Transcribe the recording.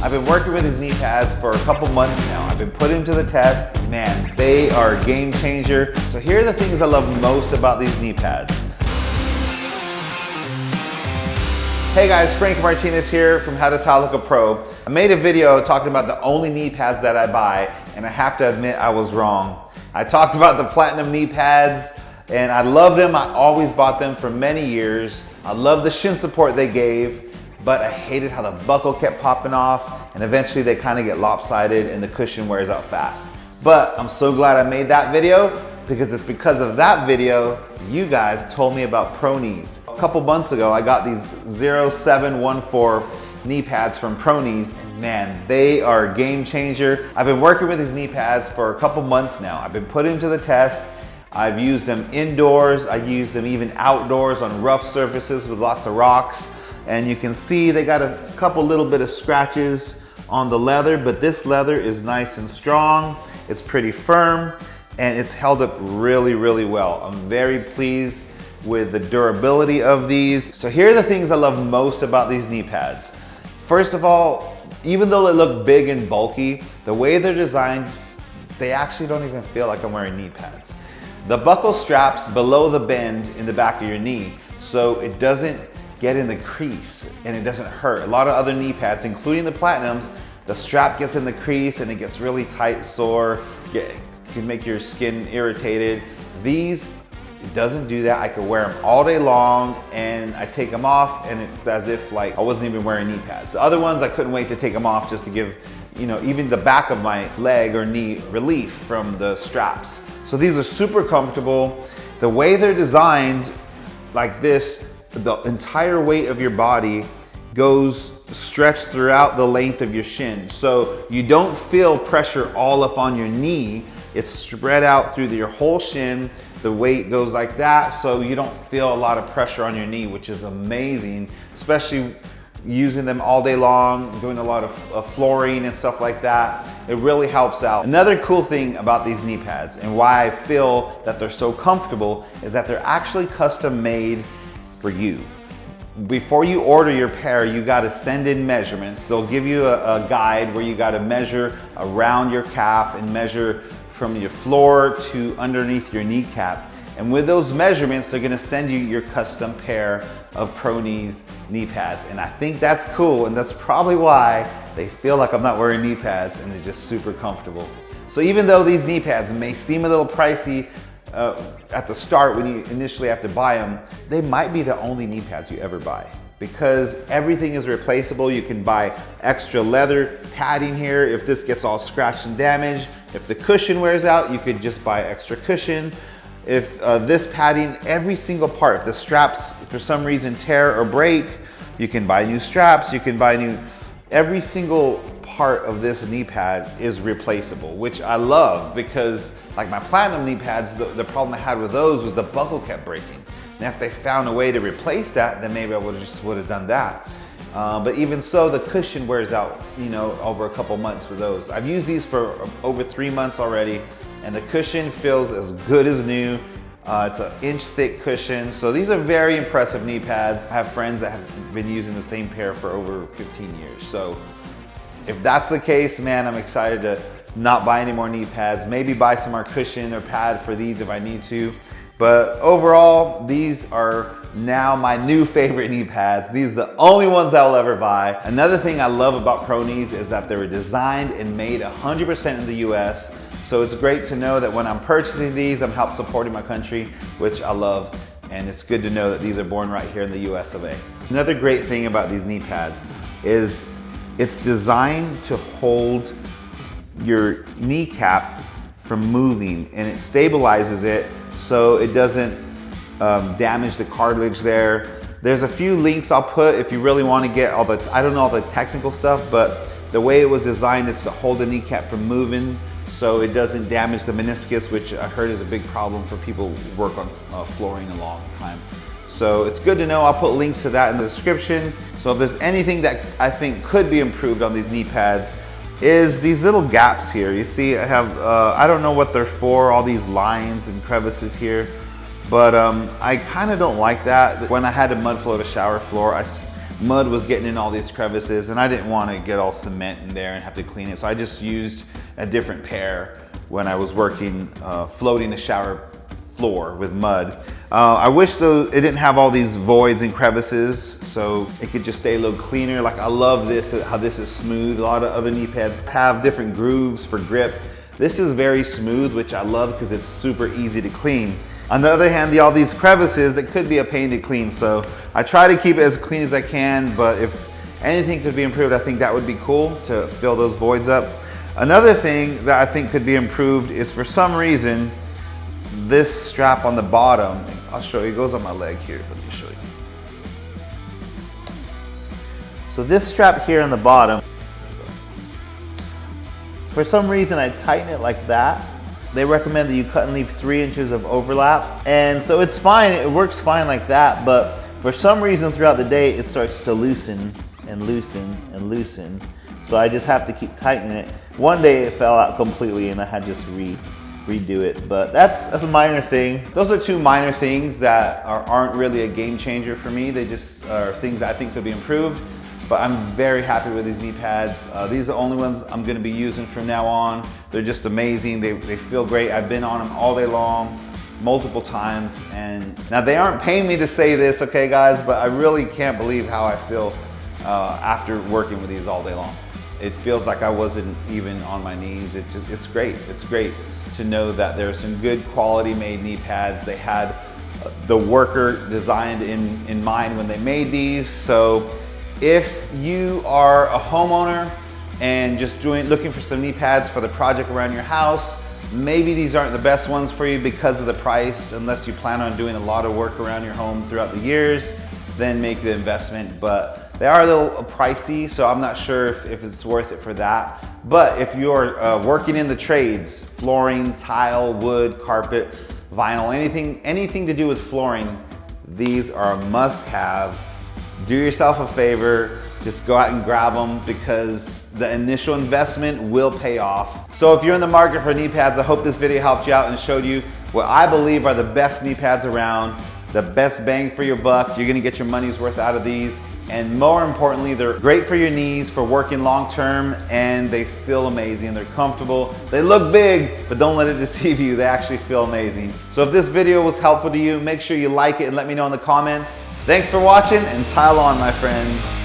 I've been working with these knee pads for a couple months now. I've been putting them to the test. Man, they are a game changer. So here are the things I love most about these knee pads. Hey guys, Frank Martinez here from How to Tie Like a Pro. I made a video talking about the only knee pads that I buy, and I have to admit I was wrong. I talked about the platinum knee pads, and I love them. I always bought them for many years. I love the shin support they gave, but I hated how the buckle kept popping off, and eventually they kind of get lopsided and the cushion wears out fast. But I'm so glad I made that video, because it's because of that video you guys told me about ProKnees. A couple months ago, I got these 0714 knee pads from ProKnees, and man, they are a game changer. I've been working with these knee pads for a couple months now. I've been putting them to the test. I've used them indoors. I use them even outdoors on rough surfaces with lots of rocks. And you can see they got a couple little bit of scratches on the leather, but this leather is nice and strong. It's pretty firm, and it's held up really, really well. I'm very pleased with the durability of these. So here are the things I love most about these knee pads. First of all, even though they look big and bulky, the way they're designed, they actually don't even feel like I'm wearing knee pads. The buckle straps below the bend in the back of your knee, so it doesn't get in the crease and it doesn't hurt. A lot of other knee pads, including the platinums, the strap gets in the crease and it gets really tight, sore, can make your skin irritated. These, it doesn't do that. I could wear them all day long, and I take them off and it's as if like I wasn't even wearing knee pads. The other ones, I couldn't wait to take them off just to give, you know, even the back of my leg or knee relief from the straps. So these are super comfortable. The way they're designed like this, the entire weight of your body goes stretched throughout the length of your shin. So you don't feel pressure all up on your knee. It's spread out through your whole shin. The weight goes like that, so you don't feel a lot of pressure on your knee, which is amazing, especially using them all day long, doing a lot of flooring and stuff like that. It really helps out. Another cool thing about these knee pads and why I feel that they're so comfortable is that they're actually custom made for you. Before you order your pair, you gotta send in measurements. They'll give you a guide where you gotta measure around your calf and measure from your floor to underneath your kneecap. And with those measurements, they're gonna send you your custom pair of ProKnees knee pads. And I think that's cool, and that's probably why they feel like I'm not wearing knee pads, and they're just super comfortable. So even though these knee pads may seem a little pricey at the start when you initially have to buy them, they might be the only knee pads you ever buy, because everything is replaceable. You can buy extra leather padding here if this gets all scratched and damaged. If the cushion wears out, you could just buy extra cushion. If this padding, every single part, if the straps for some reason tear or break, you can buy new straps, you can buy new, every single part of this knee pad is replaceable, which I love, because like my platinum knee pads, the problem I had with those was the buckle kept breaking. And if they found a way to replace that, then maybe I would have done that. But even so, the cushion wears out, you know, over a couple months with those. I've used these for over 3 months already, and the cushion feels as good as new. It's an inch thick cushion. So these are very impressive knee pads. I have friends that have been using the same pair for over 15 years. So if that's the case, man, I'm excited to not buy any more knee pads, maybe buy some more cushion or pad for these if I need to. But overall, these are now my new favorite knee pads. These are the only ones I'll ever buy. Another thing I love about ProKnees is that they were designed and made 100% in the US. So it's great to know that when I'm purchasing these, I'm helping supporting my country, which I love. And it's good to know that these are born right here in the U.S.A. Another great thing about these knee pads is it's designed to hold your kneecap from moving, and it stabilizes it so it doesn't damage the cartilage there. There's a few links I'll put if you really want to get all the, I don't know all the technical stuff, but the way it was designed is to hold the kneecap from moving so it doesn't damage the meniscus, which I heard is a big problem for people who work on flooring a long time. So it's good to know. I'll put links to that in the description. So if there's anything that I think could be improved on these knee pads, is these little gaps here. You see I have, I don't know what they're for, all these lines and crevices here, but I kind of don't like that. When I had to mud floor the shower floor, mud was getting in all these crevices and I didn't want to get all cement in there and have to clean it. So I just used a different pair when I was working, floating the shower floor with mud. I wish though it didn't have all these voids and crevices, so it could just stay a little cleaner. Like I love this, how this is smooth. A lot of other knee pads have different grooves for grip. This is very smooth, which I love because it's super easy to clean. On the other hand, all these crevices, it could be a pain to clean. So I try to keep it as clean as I can, but if anything could be improved, I think that would be cool to fill those voids up. Another thing that I think could be improved is, for some reason, this strap on the bottom, I'll show you, it goes on my leg here. Let me show you. So this strap here on the bottom, for some reason I tighten it like that. They recommend that you cut and leave 3 inches of overlap. And so it's fine, it works fine like that, but for some reason throughout the day it starts to loosen and loosen and loosen. So I just have to keep tightening it. One day it fell out completely and I had to just redo it, but that's a minor thing. Those are 2 minor things that aren't really a game changer for me. They just are things that I think could be improved, but I'm very happy with these knee pads. These are the only ones I'm gonna be using from now on. They're just amazing. They feel great. I've been on them all day long, multiple times, and now they aren't paying me to say this, okay guys, but I really can't believe how I feel after working with these all day long. It feels like I wasn't even on my knees. It's great. It's great to know that there's some good quality made knee pads. They had the worker designed in mind when they made these. So if you are a homeowner and just looking for some knee pads for the project around your house, maybe these aren't the best ones for you because of the price, unless you plan on doing a lot of work around your home throughout the years, then make the investment. But they are a little pricey, so I'm not sure if it's worth it for that. But if you're working in the trades, flooring, tile, wood, carpet, vinyl, anything to do with flooring, these are a must-have. Do yourself a favor, just go out and grab them because the initial investment will pay off. So if you're in the market for knee pads, I hope this video helped you out and showed you what I believe are the best knee pads around, the best bang for your buck. You're gonna get your money's worth out of these. And more importantly, they're great for your knees, for working long term, and they feel amazing. They're comfortable. They look big, but don't let it deceive you. They actually feel amazing. So if this video was helpful to you, make sure you like it and let me know in the comments. Thanks for watching, and tile on, my friends.